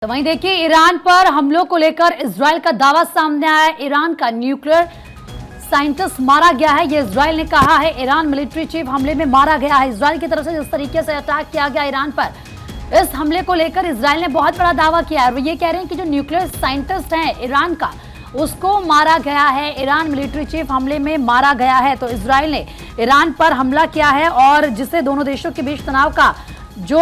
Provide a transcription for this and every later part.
तो वहीं देखिए, ईरान पर हमलों को लेकर इजरायल का दावा सामने आया है। ईरान का न्यूक्लियर साइंटिस्ट मारा गया है, ये इजरायल ने कहा है। ईरान मिलिट्री चीफ हमले में मारा गया है। इजरायल की तरफ से जिस तरीके से अटैक किया गया ईरान पर, इस हमले को लेकर इजरायल ने बहुत बड़ा दावा किया है। वो ये कह रहे हैं कि जो न्यूक्लियर साइंटिस्ट है ईरान का, उसको मारा गया है। ईरान मिलिट्री चीफ हमले में मारा गया है। तो इजरायल ने ईरान पर हमला किया है और जिससे दोनों देशों के बीच तनाव का जो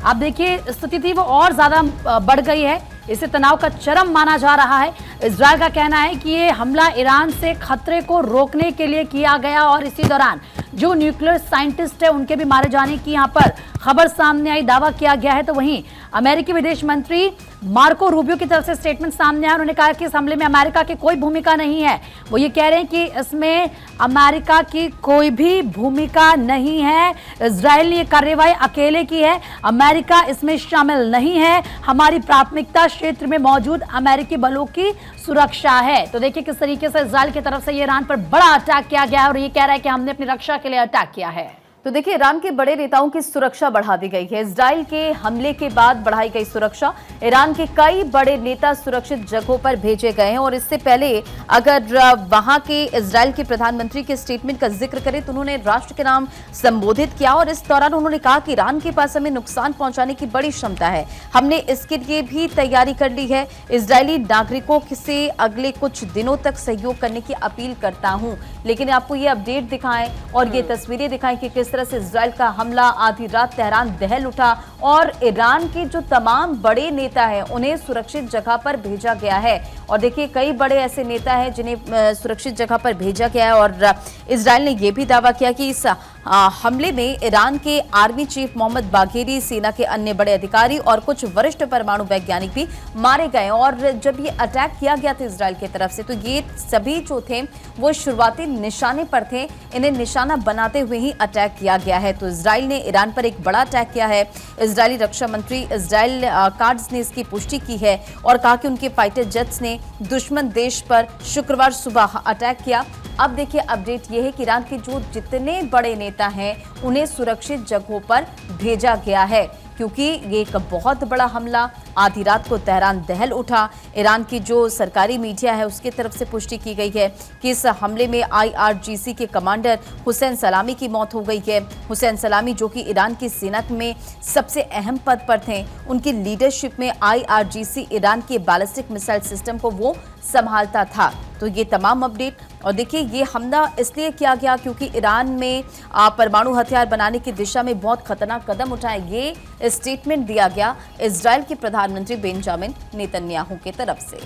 आप देखिए स्थिति थी वो और ज्यादा बढ़ गई है। इसे तनाव का चरम माना जा रहा है। इजरायल का कहना है कि ये हमला ईरान से खतरे को रोकने के लिए किया गया और इसी दौरान जो न्यूक्लियर साइंटिस्ट है उनके भी मारे जाने की यहाँ पर खबर सामने आई, दावा किया गया है। तो वहीं अमेरिकी विदेश मंत्री मार्को रूबियो की तरफ से स्टेटमेंट सामने आया। उन्होंने कहा कि इस हमले में अमेरिका की कोई भूमिका नहीं है। वो ये कह रहे हैं कि इसमें अमेरिका की कोई भी भूमिका नहीं है। इजरायल ने ये कार्रवाई अकेले की है, अमेरिका इसमें शामिल नहीं है। हमारी प्राथमिकता क्षेत्र में मौजूद अमेरिकी बलों की सुरक्षा है। तो देखिए किस तरीके से इजरायल की तरफ से ये ईरान पर बड़ा अटैक किया गया है और ये कह रहा है कि हमने अपनी रक्षा के लिए अटैक किया है। तो देखिए, ईरान के बड़े नेताओं की सुरक्षा बढ़ा दी गई है। इजराइल के हमले के बाद बढ़ाई गई सुरक्षा। ईरान के कई बड़े नेता सुरक्षित जगहों पर भेजे गए हैं और इससे पहले अगर वहां के इजराइल के प्रधानमंत्री के स्टेटमेंट का जिक्र करें तो उन्होंने राष्ट्र के नाम संबोधित किया और इस दौरान उन्होंने कहा कि ईरान के पास हमें नुकसान पहुंचाने की बड़ी क्षमता है, हमने इसके लिए भी तैयारी कर ली है। इजरायली नागरिकों से अगले कुछ दिनों तक सहयोग करने की अपील करता हूं। लेकिन आपको ये अपडेट दिखाएं और ये तस्वीरें दिखाएं कि किस तरह से इजराइल का हमला, आधी रात तेहरान दहल उठा और ईरान के जो तमाम बड़े नेता हैं उन्हें सुरक्षित जगह पर भेजा गया है। और देखिए, कई बड़े ऐसे नेता हैं जिन्हें सुरक्षित जगह पर भेजा गया है और इजराइल ने यह भी दावा किया कि इस हमले में ईरान के आर्मी चीफ मोहम्मद बाघेरी, सेना के अन्य बड़े अधिकारी और कुछ वरिष्ठ परमाणु वैज्ञानिक भी मारे गए। और जब ये अटैक किया गया था इजराइल की तरफ से, तो ये सभी जो थे वो शुरुआती निशाने पर थे। इन्हें निशाना बनाते हुए ही अटैक किया गया है। तो इजराइल ने ईरान पर एक बड़ा अटैक किया है। इजरायली रक्षा मंत्री इजराइल कार्ड्स ने इसकी पुष्टि की है और कहा कि उनके फाइटर जेट्स ने दुश्मन देश पर शुक्रवार सुबह अटैक किया। अब देखिए, अपडेट ये है कि ईरान के जो जितने बड़े नेता हैं उन्हें सुरक्षित जगहों पर भेजा गया है, क्योंकि ये एक बहुत बड़ा हमला, आधी रात को तेहरान दहल उठा। ईरान की जो सरकारी मीडिया है उसकी तरफ से पुष्टि की गई है कि इस हमले में IRGC के कमांडर हुसैन सलामी की मौत हो गई है। हुसैन सलामी, जो कि ईरान की सेना में सबसे अहम पद पर थे, उनकी लीडरशिप में IRGC ईरान के बैलिस्टिक मिसाइल सिस्टम को वो संभालता था। तो ये तमाम अपडेट, और देखिए ये हमला इसलिए किया गया क्योंकि ईरान में परमाणु हथियार बनाने की दिशा में बहुत खतरनाक कदम उठाए, ये स्टेटमेंट दिया गया इजराइल के प्रधानमंत्री बेंजामिन नेतन्याहू की तरफ से।